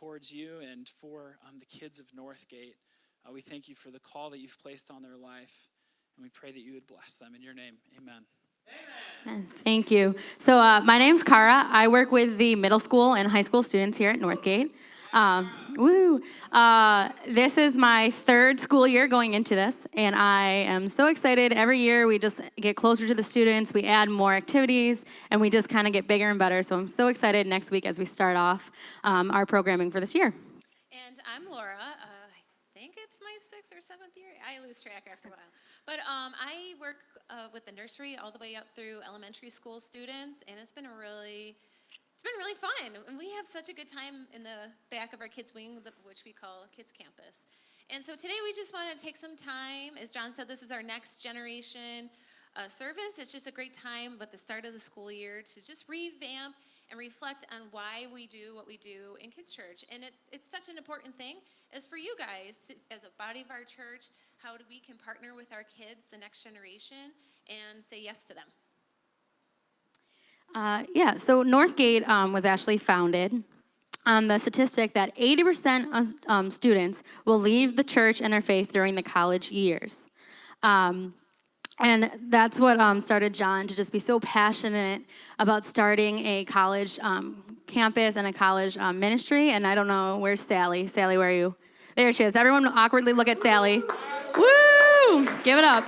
towards you and for the kids of NorthGate. We thank you for the call that you've placed on their life, and we pray that you would bless them. In your name, amen. Amen. Thank you. So my name's Kara. I work with the middle school and high school students here at NorthGate. This is my third school year going into this, and I am so excited. Every year we just get closer to the students, we add more activities, and we just kind of get bigger and better. So I'm so excited next week as we start off our programming for this year. And I'm Laura. I think it's my 6th or 7th year. I lose track after a while. But I work with the nursery all the way up through elementary school students, and it's been really fun. And we have such a good time in the back of our kids' wing, which we call Kids Campus. And so today we just want to take some time. As John said, this is our next generation service. It's just a great time at the start of the school year to just revamp and reflect on why we do what we do in Kids Church. And it's such an important thing is for you guys, as a body of our church, how we can partner with our kids, the next generation, and say yes to them. So NorthGate was actually founded on the statistic that 80% of students will leave the church and their faith during the college years. And that's what started John to just be so passionate about starting a college campus and a college ministry. And I don't know, where's Sally? Sally, where are you? There she is. Everyone awkwardly look at Sally. Woo! Give it up.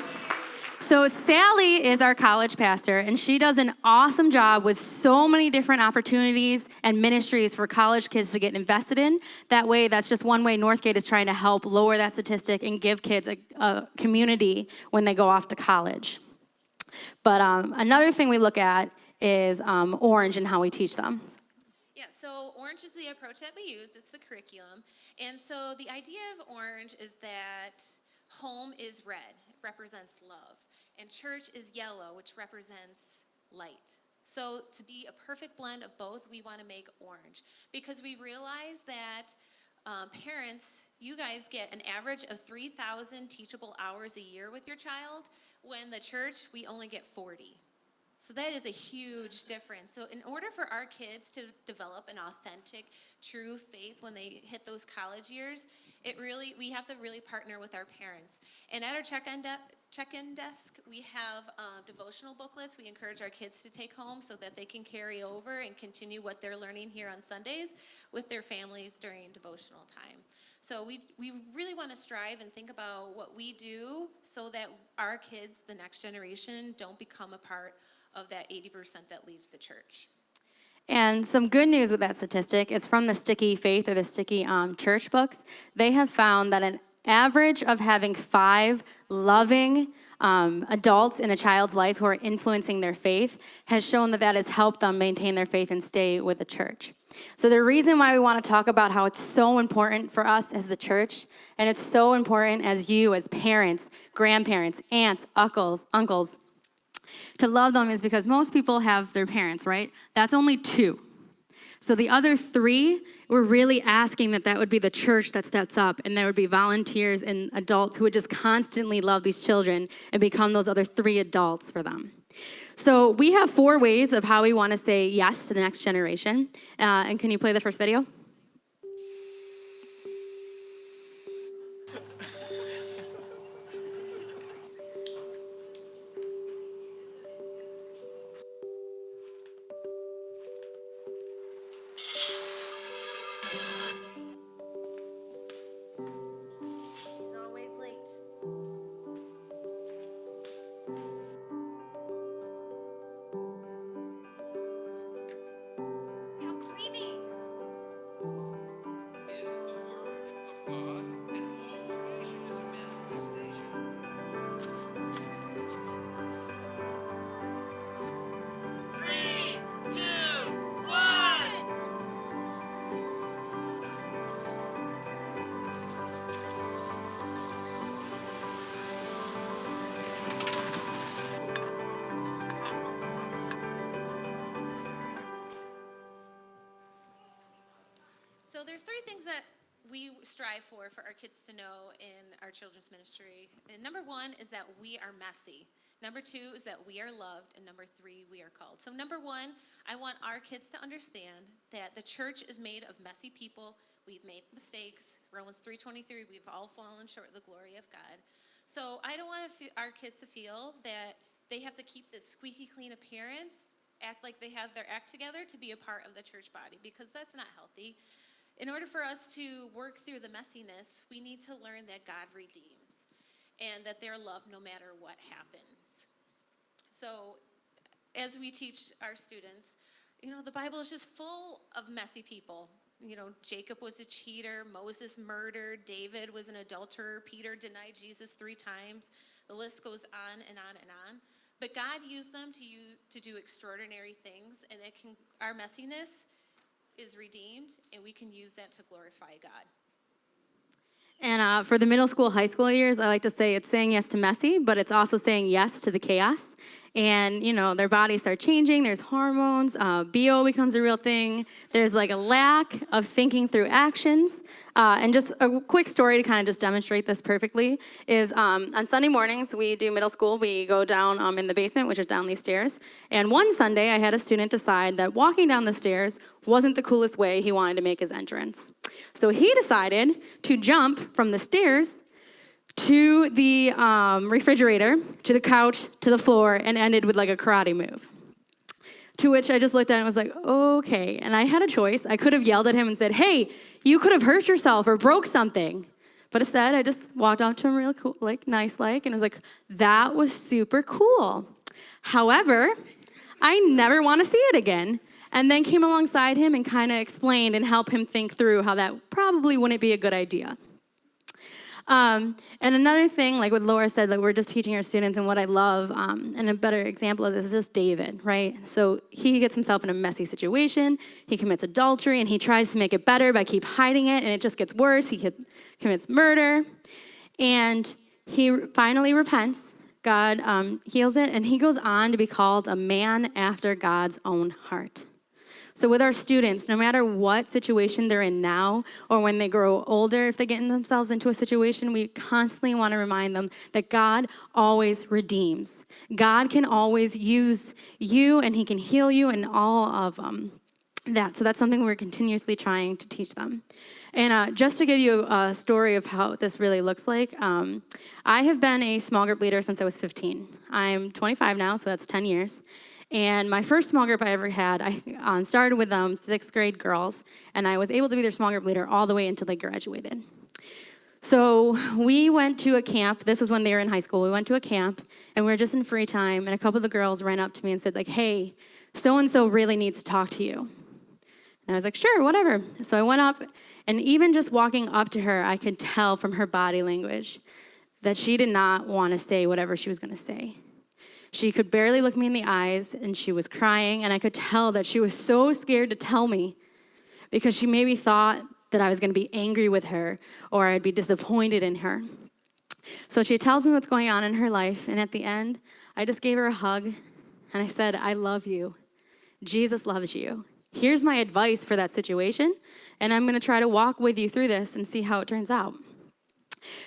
So Sally is our college pastor, and she does an awesome job with so many different opportunities and ministries for college kids to get invested in. That way, that's just one way NorthGate is trying to help lower that statistic and give kids a community when they go off to college. But another thing we look at is Orange and how we teach them. Yeah, so Orange is the approach that we use. It's the curriculum. And so the idea of Orange is that home is red, it represents love, and church is yellow, which represents light. So to be a perfect blend of both, we want to make Orange, because we realize that parents, you guys get an average of 3,000 teachable hours a year with your child, when the church, we only get 40. So that is a huge difference. So in order for our kids to develop an authentic, true faith when they hit those college years, we have to really partner with our parents. And at our check-in desk, we have devotional booklets we encourage our kids to take home so that they can carry over and continue what they're learning here on Sundays with their families during devotional time. So we really want to strive and think about what we do so that our kids, the next generation, don't become a part of that 80% that leaves the church. And some good news with that statistic is from the Sticky Faith or the Sticky Church books. They have found that an average of having 5 loving adults in a child's life who are influencing their faith has shown that that has helped them maintain their faith and stay with the church. So the reason why we want to talk about how it's so important for us as the church, and it's so important as you as parents, grandparents, aunts, uncles, to love them, is because most people have their parents, right? That's only 2. So the other 3, we're really asking that would be the church that steps up, and there would be volunteers and adults who would just constantly love these children and become those other 3 adults for them. So we have 4 ways of how we want to say yes to the next generation. And can you play the first video? So there's 3 things that we strive for our kids to know in our children's ministry. And number 1 is that we are messy. Number 2 is that we are loved. And number 3, we are called. So number 1, I want our kids to understand that the church is made of messy people We've made mistakes. Romans 3:23, we've all fallen short of the glory of God. So I don't want our kids to feel that they have to keep this squeaky clean appearance, act like they have their act together to be a part of the church body, because that's not healthy. In order for us to work through the messiness, we need to learn that God redeems and that they're loved no matter what happens. So as we teach our students, the Bible is just full of messy people. Jacob was a cheater, Moses murdered, David was an adulterer, Peter denied Jesus 3 times. The list goes on and on and on. But God used them to do extraordinary things, and our messiness is redeemed, and we can use that to glorify God. And for the middle school, high school years, I like to say it's saying yes to messy, but it's also saying yes to the chaos. And, their bodies start changing. There's hormones. BO becomes a real thing. There's like a lack of thinking through actions. And just a quick story to kind of just demonstrate this perfectly is on Sunday mornings, we do middle school. We go down in the basement, which is down these stairs. And one Sunday, I had a student decide that walking down the stairs wasn't the coolest way he wanted to make his entrance. So he decided to jump from the stairs to the refrigerator, to the couch, to the floor, and ended with like a karate move. To which I just looked at him and was like, okay. And I had a choice. I could have yelled at him and said, hey, you could have hurt yourself or broke something. But instead, I just walked up to him real cool, nice, and was like, that was super cool. However, I never want to see it again. And then came alongside him and kind of explained and helped him think through how that probably wouldn't be a good idea. And another thing, like what Laura said, we're just teaching our students, and what I love, and a better example is just David, right? So he gets himself in a messy situation, he commits adultery, and he tries to make it better by keep hiding it, and it just gets worse. He commits murder, and he finally repents. God heals it, and he goes on to be called a man after God's own heart. So with our students, no matter what situation they're in now or when they grow older, if they get themselves into a situation, we constantly want to remind them that God always redeems. God can always use you, and he can heal you and all of that. So that's something we're continuously trying to teach them. And just to give you a story of how this really looks like, I have been a small group leader since I was 15. I'm 25 now, so that's 10 years. And my first small group I ever had, I started with 6th grade girls, and I was able to be their small group leader all the way until they graduated. So we went to a camp. This was when they were in high school. We went to a camp, and we were just in free time, and a couple of the girls ran up to me and said, hey, so-and-so really needs to talk to you. And I was like, sure, whatever. So I went up, and even just walking up to her, I could tell from her body language that she did not want to say whatever she was going to say. She could barely look me in the eyes, and she was crying, and I could tell that she was so scared to tell me because she maybe thought that I was going to be angry with her or I'd be disappointed in her. So she tells me what's going on in her life, and at the end, I just gave her a hug, and I said, I love you. Jesus loves you. Here's my advice for that situation, and I'm going to try to walk with you through this and see how it turns out.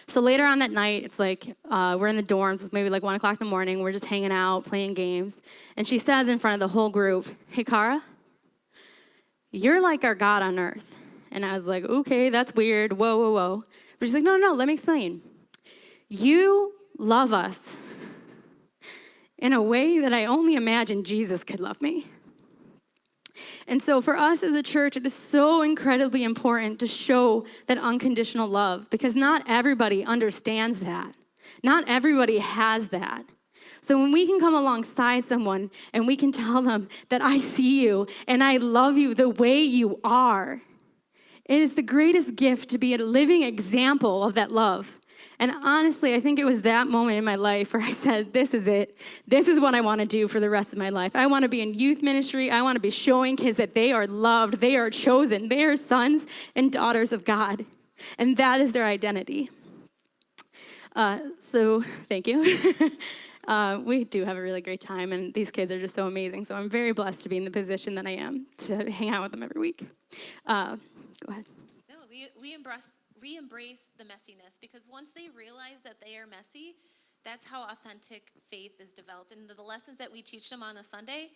So later on that night, it's we're in the dorms. It's maybe 1 o'clock in the morning. We're just hanging out, playing games. And she says in front of the whole group, hey, Cara, you're like our God on earth. And I was like, okay, that's weird. Whoa, whoa, whoa. But she's like, no, let me explain. You love us in a way that I only imagined Jesus could love me. And so for us as a church, it is so incredibly important to show that unconditional love, because not everybody understands that. Not everybody has that. So when we can come alongside someone and we can tell them that I see you and I love you the way you are, it is the greatest gift to be a living example of that love. And honestly, I think it was that moment in my life where I said, this is it. This is what I want to do for the rest of my life. I want to be in youth ministry. I want to be showing kids that they are loved, they are chosen, they are sons and daughters of God. And that is their identity. So thank you. We do have a really great time, and these kids are just so amazing. So I'm very blessed to be in the position that I am, to hang out with them every week. Go ahead. No, we embrace the messiness, because once they realize that they are messy, that's how authentic faith is developed. And the lessons that we teach them on a Sunday,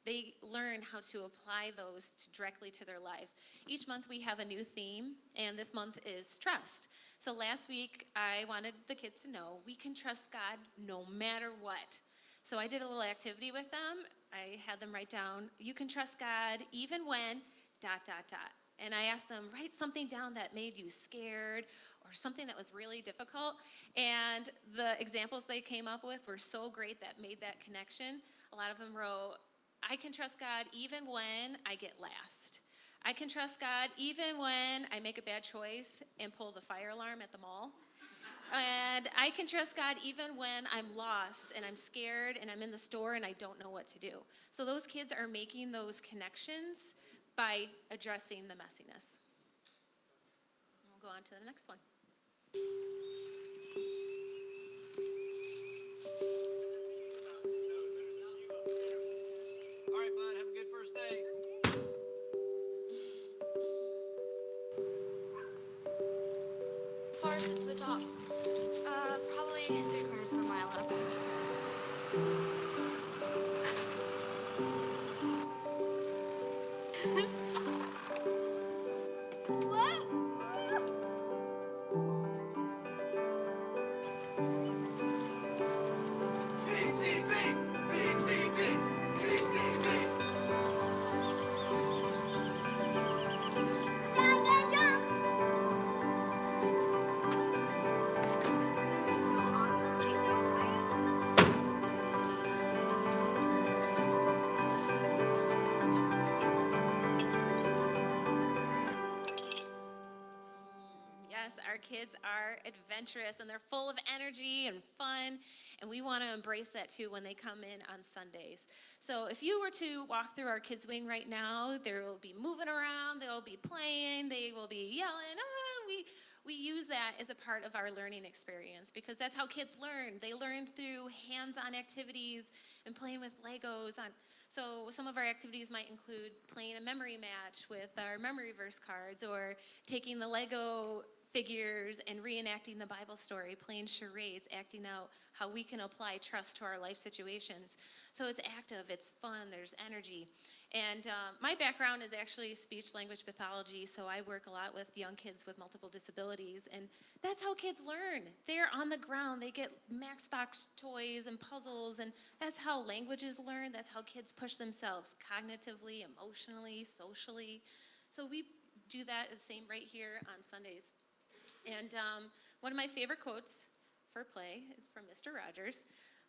they learn how to apply those directly to their lives. Each month we have a new theme, and this month is trust. So last week I wanted the kids to know we can trust God no matter what. So I did a little activity with them. I had them write down, you can trust God even when ... And I asked them, write something down that made you scared or something that was really difficult. And the examples they came up with were so great that made that connection. A lot of them wrote, I can trust God even when I get last. I can trust God even when I make a bad choice and pull the fire alarm at the mall. And I can trust God even when I'm lost and I'm scared and I'm in the store and I don't know what to do. So those kids are making those connections by addressing the messiness. We'll go on to the next one. All right, bud, have a good first day. Far is it to the top? Probably 3/4 of a mile up. Yes, our kids are adventurous and they're full of energy and fun, and we want to embrace that too when they come in on Sundays. So if you were to walk through our kids' wing right now, they will be moving around, they'll be playing, they will be yelling. We use that as a part of our learning experience because that's how kids learn. They learn through hands-on activities and playing with Legos. So some of our activities might include playing a memory match with our memory verse cards, or taking the Lego figures and reenacting the Bible story, playing charades, acting out how we can apply trust to our life situations. So it's active, it's fun, there's energy. And my background is actually speech language pathology, so I work a lot with young kids with multiple disabilities, and that's how kids learn. They're on the ground, they get Maxbox toys and puzzles, and that's how languages learn, that's how kids push themselves cognitively, emotionally, socially. So we do that the same right here on Sundays. And one of my favorite quotes for play is from Mr. Rogers.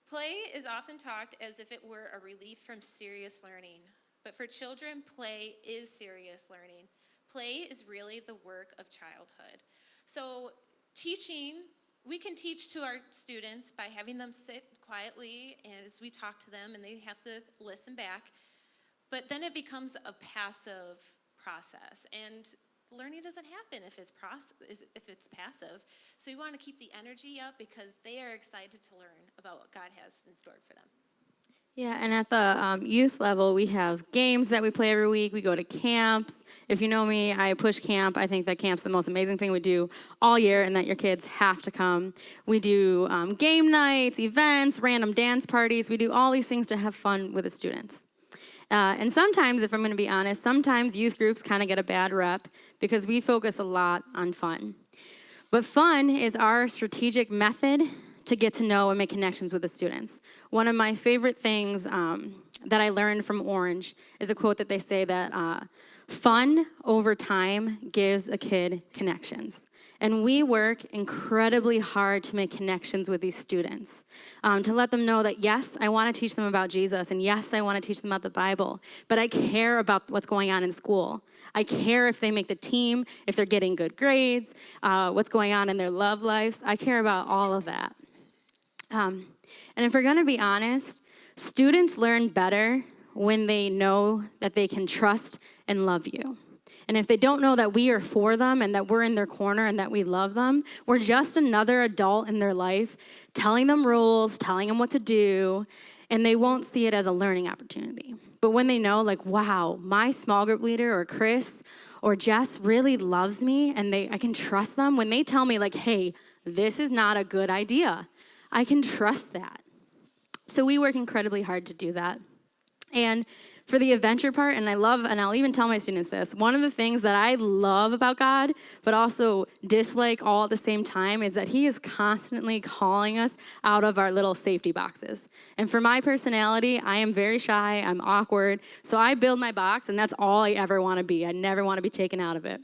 Play is often talked as if it were a relief from serious learning. But for children, play is serious learning. Play is really the work of childhood. So teaching, we can teach to our students by having them sit quietly as we talk to them, and they have to listen back. But then it becomes a passive process. And learning doesn't happen if it's passive. So you want to keep the energy up because they are excited to learn about what God has in store for them. Yeah, and at the youth level, we have games that we play every week. We go to camps. If you know me, I push camp. I think that camp's the most amazing thing we do all year, and that your kids have to come. We do game nights, events, random dance parties. We do all these things to have fun with the students. And sometimes, if I'm going to be honest, sometimes youth groups kind of get a bad rep because we focus a lot on fun. But fun is our strategic method to get to know and make connections with the students. One of my favorite things that I learned from Orange is a quote that they say that fun over time gives a kid connections. And we work incredibly hard to make connections with these students, to let them know that, yes, I want to teach them about Jesus, and yes, I want to teach them about the Bible, but I care about what's going on in school. I care if they make the team, if they're getting good grades, what's going on in their love lives. I care about all of that. And if we're going to be honest, students learn better when they know that they can trust and love you. And if they don't know that we are for them and that we're in their corner and that we love them, we're just another adult in their life telling them rules, telling them what to do, and they won't see it as a learning opportunity. But when they know, like, wow, my small group leader or Chris or Jess really loves me and I can trust them, when they tell me, like, hey, this is not a good idea, I can trust that. So we work incredibly hard to do that. And For the adventure part, and I'll even tell my students this, one of the things that I love about God, but also dislike all at the same time, is that he is constantly calling us out of our little safety boxes. And for my personality, I am very shy, I'm awkward, so I build my box, and that's all I ever want to be. I never want to be taken out of it.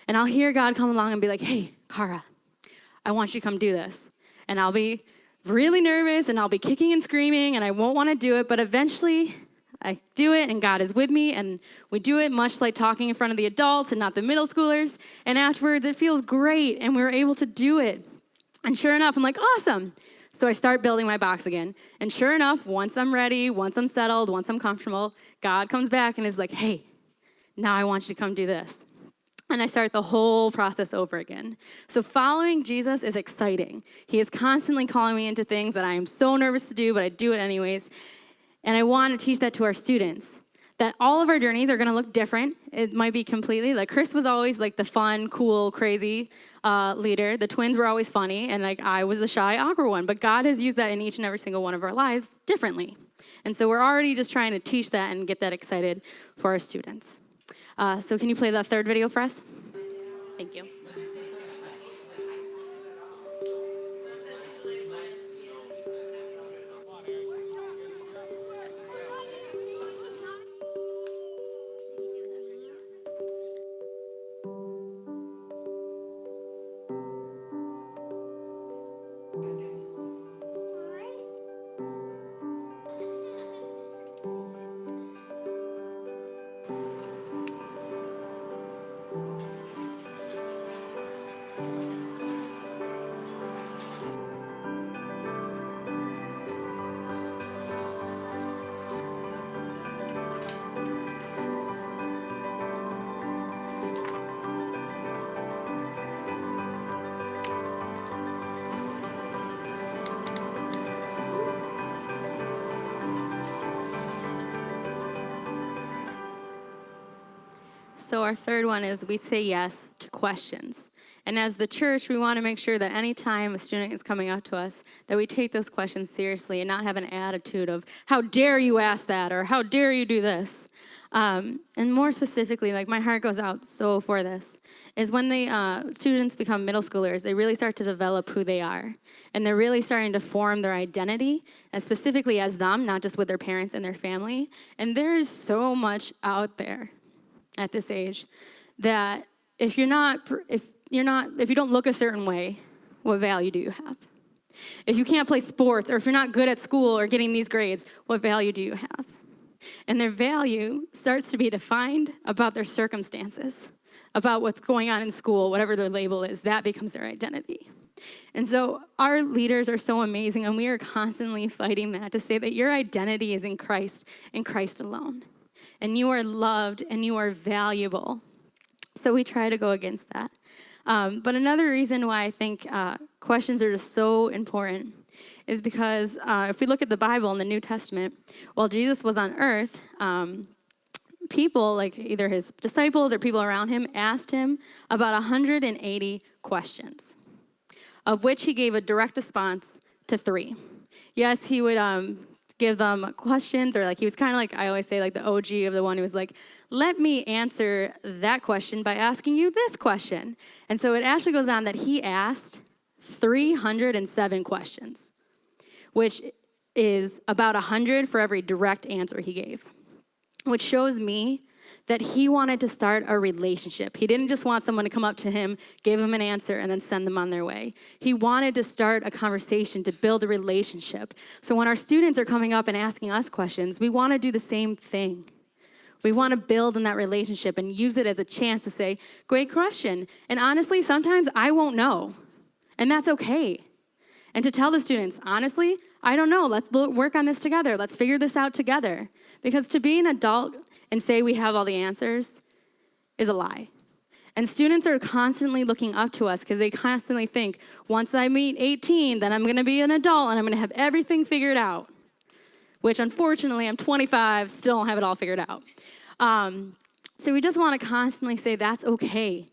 And I'll hear God come along and be like, hey, Cara, I want you to come do this. And I'll be really nervous, and I'll be kicking and screaming, and I won't want to do it, but eventually I do it, and God is with me, and we do it much like talking in front of the adults and not the middle schoolers. And afterwards, it feels great, and we were able to do it. And sure enough, I'm like, awesome. So I start building my box again. And sure enough, once I'm ready, once I'm settled, once I'm comfortable, God comes back and is like, hey, now I want you to come do this. And I start the whole process over again. So following Jesus is exciting. He is constantly calling me into things that I am so nervous to do, but I do it anyways. And I want to teach that to our students, that all of our journeys are going to look different. It might be completely, like Chris was always like the fun, cool, crazy leader. The twins were always funny, and like I was the shy, awkward one. But God has used that in each and every single one of our lives differently. And so we're already just trying to teach that and get that excited for our students. So can you play that third video for us? Thank you. So our third one is we say yes to questions. And as the church, we want to make sure that any time a student is coming up to us, that we take those questions seriously and not have an attitude of, how dare you ask that, or how dare you do this? And more specifically, like my heart goes out so for this, is when the students become middle schoolers, they really start to develop who they are. And they're really starting to form their identity, and specifically as them, not just with their parents and their family. And there's so much out there at this age that if you don't look a certain way, what value do you have? If you can't play sports, or if you're not good at school or getting these grades, what value do you have? And their value starts to be defined about their circumstances, about what's going on in school, whatever their label is, that becomes their identity. And so our leaders are so amazing, and we are constantly fighting that to say that your identity is in Christ alone. And you are loved, and you are valuable. So we try to go against that. But another reason why I think questions are just so important is because if we look at the Bible in the New Testament, while Jesus was on earth, people, like either his disciples or people around him, asked him about 180 questions, of which he gave a direct response to 3. Yes, he would give them questions, or like he was kind of like, I always say, like the OG of the one who was like, let me answer that question by asking you this question. And so it actually goes on that he asked 307 questions, which is about 100 for every direct answer he gave, which shows me that he wanted to start a relationship. He didn't just want someone to come up to him, give him an answer, and then send them on their way. He wanted to start a conversation, to build a relationship. So when our students are coming up and asking us questions, we want to do the same thing. We want to build in that relationship and use it as a chance to say, great question. And honestly, sometimes I won't know, and that's okay. And to tell the students, honestly, I don't know. Let's work on this together. Let's figure this out together. Because to be an adult and say we have all the answers is a lie. And students are constantly looking up to us because they constantly think, once I meet 18, then I'm going to be an adult and I'm going to have everything figured out. Which, unfortunately, I'm 25, still don't have it all figured out. So we just want to constantly say that's okay.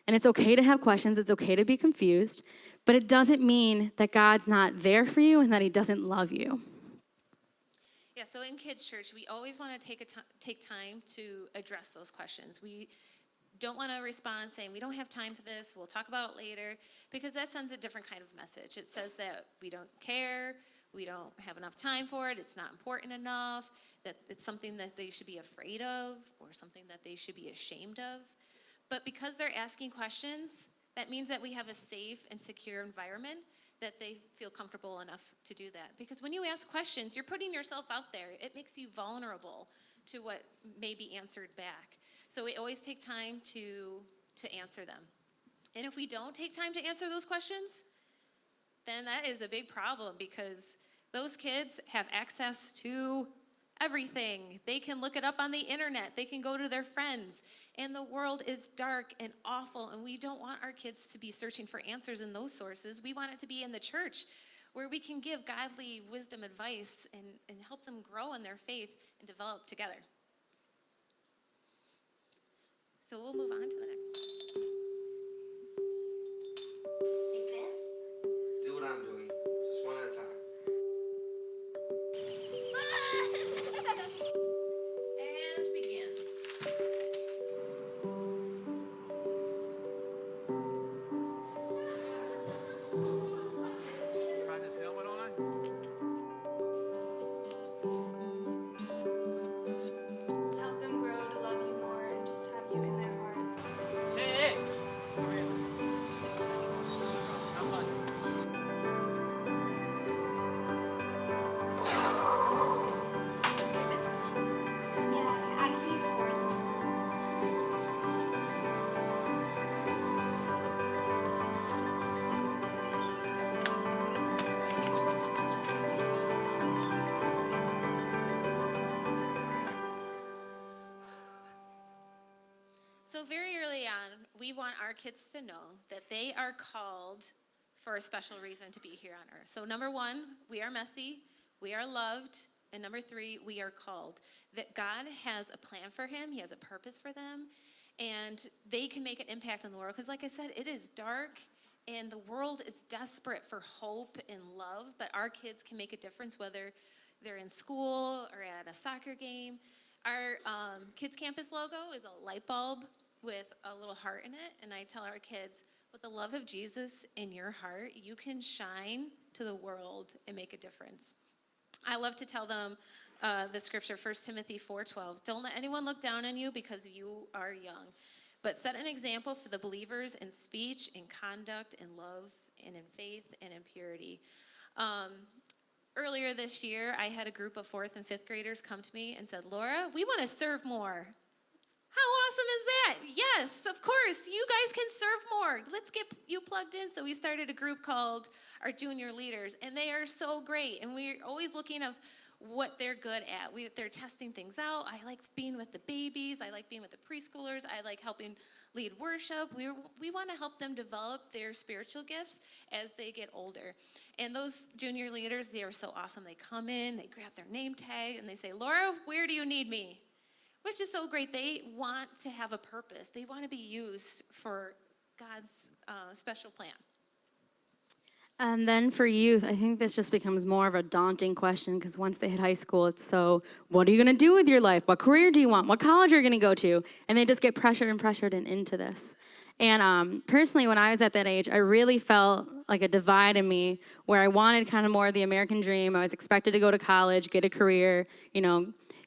And it's okay to have questions. It's okay to be confused. But it doesn't mean that God's not there for you and that he doesn't love you. Yeah, so in kids' church, we always want to take time to address those questions. We don't want to respond saying, we don't have time for this, we'll talk about it later, because that sends a different kind of message. It says that we don't care, we don't have enough time for it, it's not important enough, that it's something that they should be afraid of, or something that they should be ashamed of. But because they're asking questions, that means that we have a safe and secure environment that they feel comfortable enough to do that. Because when you ask questions, you're putting yourself out there. It makes you vulnerable to what may be answered back. So we always take time to answer them. And if we don't take time to answer those questions, then that is a big problem, because those kids have access to everything. They can look it up on the internet. They can go to their friends. And the world is dark and awful, and we don't want our kids to be searching for answers in those sources. We want it to be in the church, where we can give godly wisdom advice and help them grow in their faith and develop together. So we'll move on to the next one. Like this? Do what I'm doing, just one at a time. And begin. Find this helmet on? To help them grow to love you more and just have you in their hearts. Hey! Have fun. Yeah, I see 4 in this one. So very early on, we want our kids to know that they are called for a special reason to be here on earth. So number 1, we are messy, we are loved, and number 3, we are called. That God has a plan for him, he has a purpose for them, and they can make an impact on the world. Because like I said, it is dark, and the world is desperate for hope and love, but our kids can make a difference, whether they're in school or at a soccer game. Our kids campus logo is a light bulb with a little heart in it, and I tell our kids, with the love of Jesus in your heart, you can shine to the world and make a difference. I love to tell them the scripture, 1 Timothy 4:12. Don't let anyone look down on you because you are young, but set an example for the believers in speech, in conduct, in love, and in faith, and in purity. Earlier this year, I had a group of 4th and 5th graders come to me and said, Laura, we want to serve more. How awesome is that? Yes, of course, you guys can serve more. Let's get you plugged in. So we started a group called our junior leaders, and they are so great. And we're always looking at what they're good at. They're testing things out. I like being with the babies. I like being with the preschoolers. I like helping lead worship. We want to help them develop their spiritual gifts as they get older. And those junior leaders, they are so awesome. They come in, they grab their name tag, and they say, Laura, where do you need me? Which is so great. They want to have a purpose. They want to be used for God's special plan. And then for youth, I think this just becomes more of a daunting question, because once they hit high school, it's so, what are you going to do with your life? What career do you want? What college are you going to go to? And they just get pressured and into this. And personally, when I was at that age, I really felt like a divide in me where I wanted kind of more of the American dream. I was expected to go to college, get a career,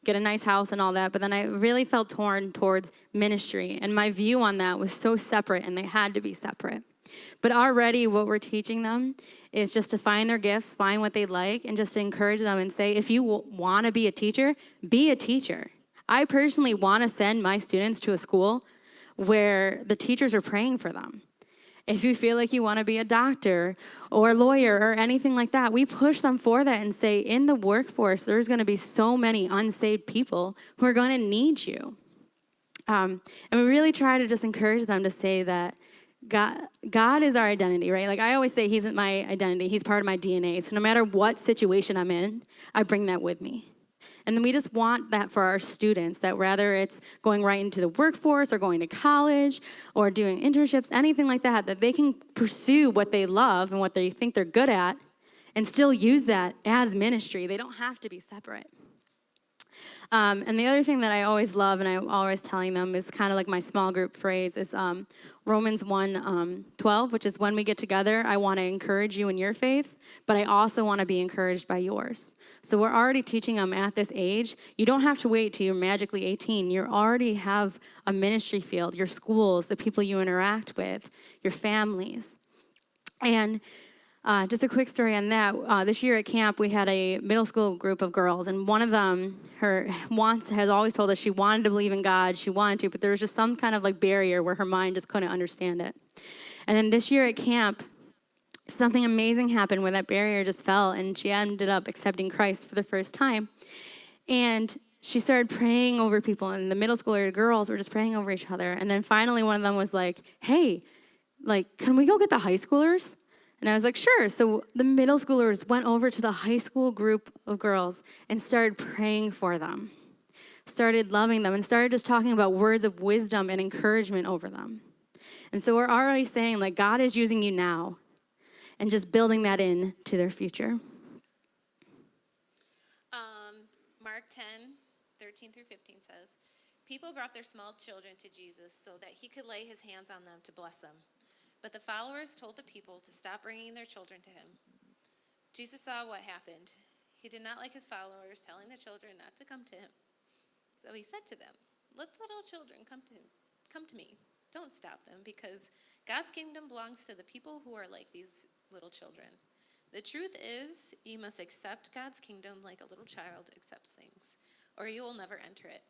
get a nice house and all that. But then I really felt torn towards ministry. And my view on that was so separate, and they had to be separate. But already what we're teaching them is just to find their gifts, find what they like, and just to encourage them and say, if you want to be a teacher, be a teacher. I personally want to send my students to a school where the teachers are praying for them. If you feel like you want to be a doctor or a lawyer or anything like that, we push them for that and say, in the workforce, there's going to be so many unsaved people who are going to need you. And we really try to just encourage them to say that God is our identity, right? Like I always say, he's my identity. He's part of my DNA. So no matter what situation I'm in, I bring that with me. And then we just want that for our students, that whether it's going right into the workforce or going to college or doing internships, anything like that, that they can pursue what they love and what they think they're good at and still use that as ministry. They don't have to be separate. And the other thing that I always love and I'm always telling them is kind of like my small group phrase is Romans 1, 12, which is when we get together, I want to encourage you in your faith, but I also want to be encouraged by yours. So we're already teaching them at this age. You don't have to wait till you're magically 18. You already have a ministry field, your schools, the people you interact with, your families. And just a quick story on that. This year at camp, we had a middle school group of girls, and one of them, has always told us she wanted to believe in God, she wanted to, but there was just some kind of like barrier where her mind just couldn't understand it. And then this year at camp, something amazing happened where that barrier just fell, and she ended up accepting Christ for the first time. And she started praying over people, and the middle schooler girls were just praying over each other. And then finally, one of them was like, hey, like, can we go get the high schoolers? And I was like, sure. So the middle schoolers went over to the high school group of girls and started praying for them, started loving them, and started just talking about words of wisdom and encouragement over them. And so we're already saying, like, God is using you now and just building that in to their future. Mark 10, 13 through 15 says, people brought their small children to Jesus so that he could lay his hands on them to bless them. But the followers told the people to stop bringing their children to him. Jesus saw what happened. He did not like his followers telling the children not to come to him. So he said to them, let the little children come to me. Don't stop them, because God's kingdom belongs to the people who are like these little children. The truth is, you must accept God's kingdom like a little child accepts things, or you will never enter it.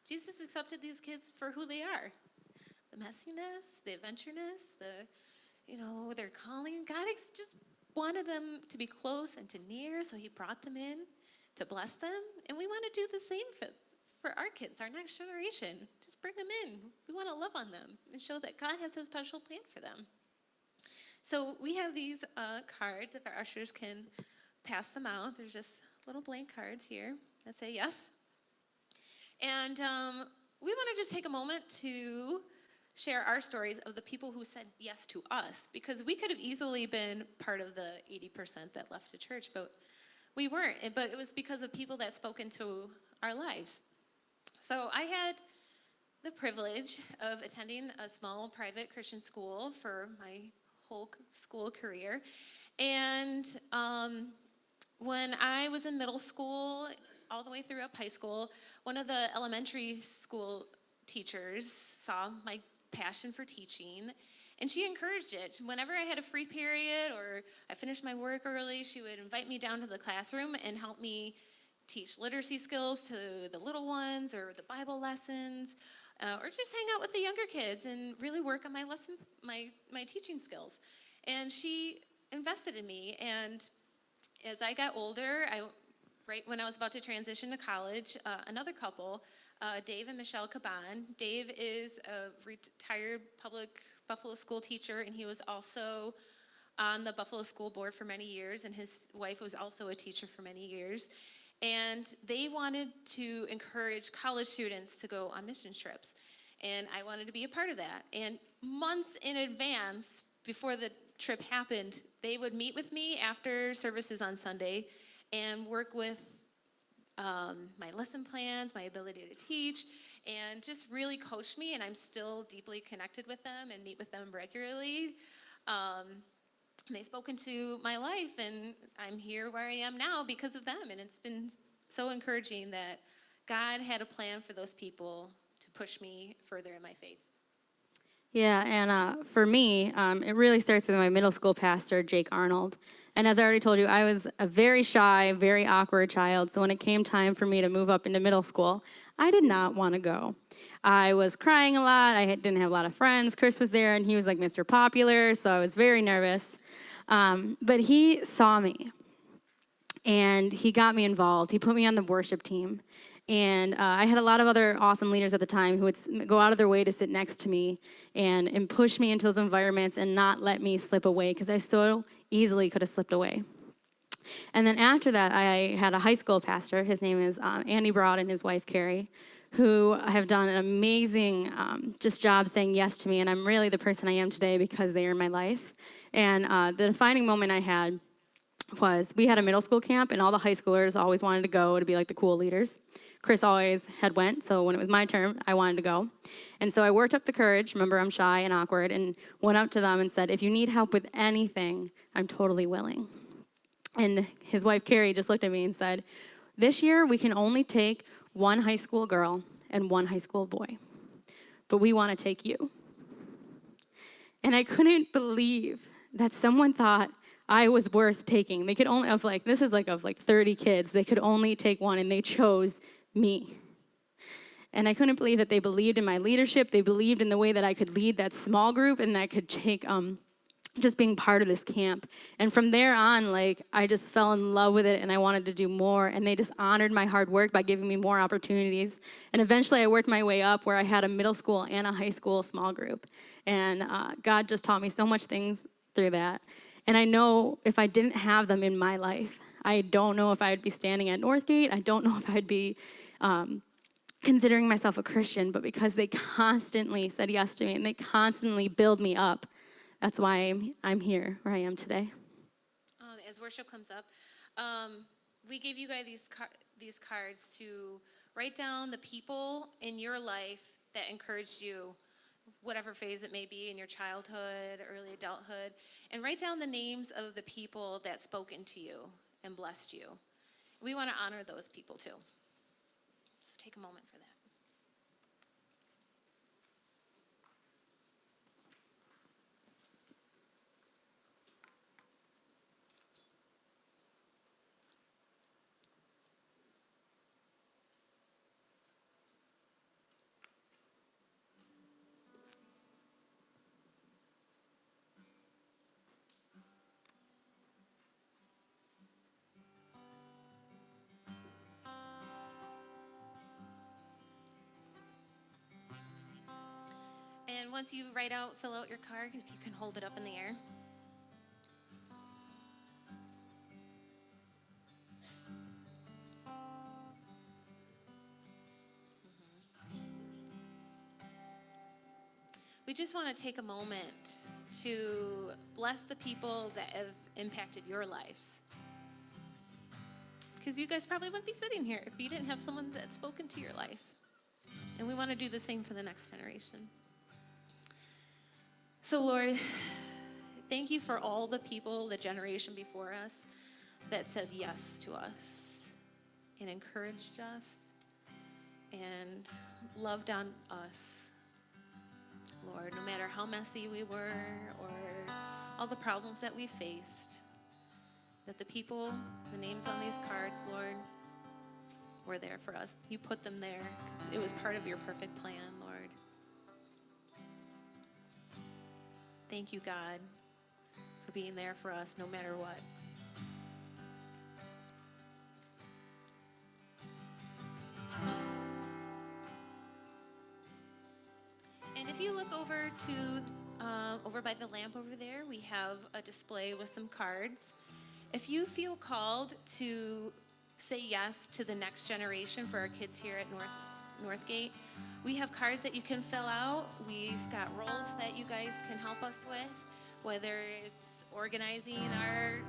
Jesus accepted these kids for who they are. The messiness, the adventureness, their calling. God just wanted them to be close and to near, so he brought them in to bless them. And we want to do the same for our kids, our next generation. Just bring them in. We want to love on them and show that God has a special plan for them. So we have these cards, if our ushers can pass them out. There's just little blank cards here that say yes. And we want to just take a moment to share our stories of the people who said yes to us, because we could have easily been part of the 80% that left the church, but we weren't. But it was because of people that spoke into our lives. So I had the privilege of attending a small private Christian school for my whole school career. And when I was in middle school, all the way through up high school, one of the elementary school teachers saw my passion for teaching, and she encouraged it. Whenever I had a free period or I finished my work early, she would invite me down to the classroom and help me teach literacy skills to the little ones, or the Bible lessons, or just hang out with the younger kids and really work on my teaching skills. And she invested in me, and as I got older, right when I was about to transition to college, another couple, Dave and Michelle Caban. Dave is a retired public Buffalo school teacher, and he was also on the Buffalo School Board for many years, and his wife was also a teacher for many years. And they wanted to encourage college students to go on mission trips, and I wanted to be a part of that. And months in advance, before the trip happened, they would meet with me after services on Sunday and work with my lesson plans, my ability to teach, and just really coached me. And I'm still deeply connected with them and meet with them regularly. They spoke into my life, and I'm here where I am now because of them. And it's been so encouraging that God had a plan for those people to push me further in my faith. Yeah, and for me, it really starts with my middle school pastor, Jake Arnold. And as I already told you, I was a very shy, very awkward child. So when it came time for me to move up into middle school, I did not want to go. I was crying a lot. I didn't have a lot of friends. Chris was there, and he was like Mr. Popular, so I was very nervous. But he saw me, and he got me involved. He put me on the worship team. And I had a lot of other awesome leaders at the time who would go out of their way to sit next to me and push me into those environments and not let me slip away, because I so easily could have slipped away. And then after that, I had a high school pastor. His name is Andy Broad, and his wife, Garey, who have done an amazing just job saying yes to me. And I'm really the person I am today because they are in my life. And the defining moment I had was we had a middle school camp, and all the high schoolers always wanted to go to be like the cool leaders. Chris always had went, so when it was my turn, I wanted to go. And so I worked up the courage, remember I'm shy and awkward, and went up to them and said, if you need help with anything, I'm totally willing. And his wife, Garey, just looked at me and said, this year we can only take one high school girl and one high school boy, but we want to take you. And I couldn't believe that someone thought I was worth taking. They could only, of 30 kids, they could only take one, and they chose me. And I couldn't believe that they believed in my leadership. They believed in the way that I could lead that small group and that I could take just being part of this camp. And from there on, I just fell in love with it, and I wanted to do more. And they just honored my hard work by giving me more opportunities. And eventually I worked my way up where I had a middle school and a high school small group. And God just taught me so much things through that. And I know if I didn't have them in my life, I don't know if I'd be standing at NorthGate. I don't know if I'd be considering myself a Christian, but because they constantly said yes to me and they constantly build me up, that's why I'm here where I am today. As worship comes up, we gave you guys these cards to write down the people in your life that encouraged you, whatever phase it may be in your childhood, early adulthood, and write down the names of the people that spoke into you and blessed you. We want to honor those people too. So take a moment for that. And once you fill out your card, if you can hold it up in the air. We just want to take a moment to bless the people that have impacted your lives. Because you guys probably wouldn't be sitting here if you didn't have someone that spoke into your life. And we want to do the same for the next generation. So, Lord, thank you for all the people, the generation before us, that said yes to us and encouraged us and loved on us. Lord, no matter how messy we were or all the problems that we faced, that the people, the names on these cards, Lord, were there for us. You put them there because it was part of your perfect plan, Lord. Thank you, God, for being there for us no matter what. And if you look over by the lamp over there, we have a display with some cards. If you feel called to say yes to the next generation for our kids here at NorthGate, we have cards that you can fill out. We've got roles that you guys can help us with, whether it's organizing our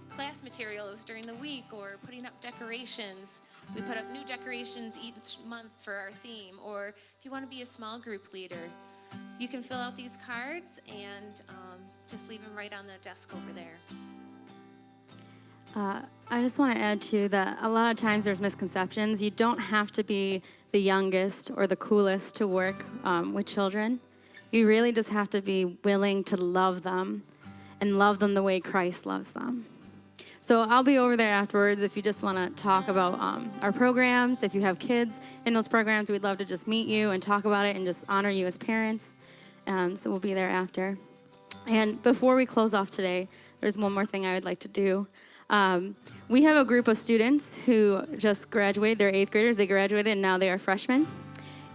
class materials during the week or putting up decorations. We put up new decorations each month for our theme. Or if you want to be a small group leader, you can fill out these cards and just leave them right on the desk over there. I just want to add too that a lot of times there's misconceptions. You don't have to be the youngest or the coolest to work with children. You really just have to be willing to love them and love them the way Christ loves them. So I'll be over there afterwards if you just want to talk about our programs. If you have kids in those programs, we'd love to just meet you and talk about it and just honor you as parents. So we'll be there after. And before we close off today, there's one more thing I would like to do. We have a group of students who just graduated. They're 8th graders. They graduated, and now they are freshmen.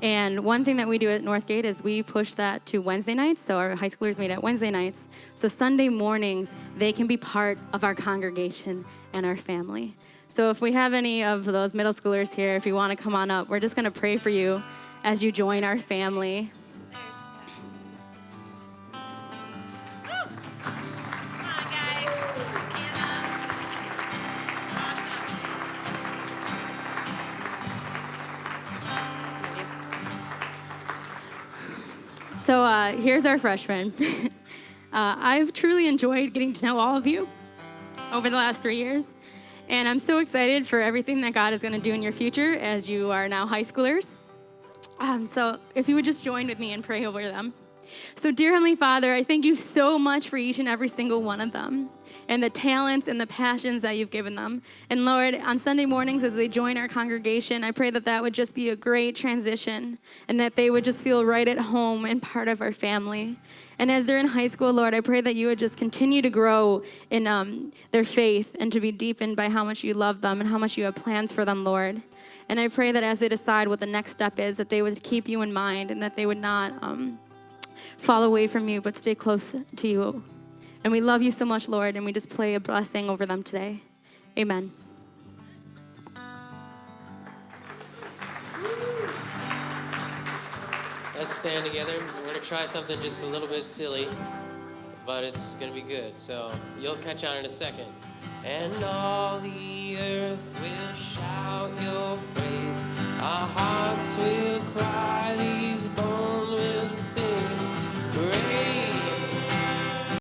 And one thing that we do at NorthGate is we push that to Wednesday nights. So our high schoolers meet at Wednesday nights. So Sunday mornings, they can be part of our congregation and our family. So if we have any of those middle schoolers here, if you want to come on up, we're just going to pray for you as you join our family. Come on, guys. Anna. So here's our freshmen. I've truly enjoyed getting to know all of you over the last 3 years. And I'm so excited for everything that God is going to do in your future as you are now high schoolers. So if you would just join with me and pray over them. So dear Heavenly Father, I thank you so much for each and every single one of them and the talents and the passions that you've given them. And Lord, on Sunday mornings as they join our congregation, I pray that that would just be a great transition and that they would just feel right at home and part of our family. And as they're in high school, Lord, I pray that you would just continue to grow in their faith and to be deepened by how much you love them and how much you have plans for them, Lord. And I pray that as they decide what the next step is, that they would keep you in mind and that they would not fall away from you, but stay close to you. And we love you so much, Lord, and we just pray a blessing over them today. Amen. Let's stand together. We're going to try something just a little bit silly, but it's going to be good. So you'll catch on in a second. And all the earth will shout your praise. Our hearts will cry.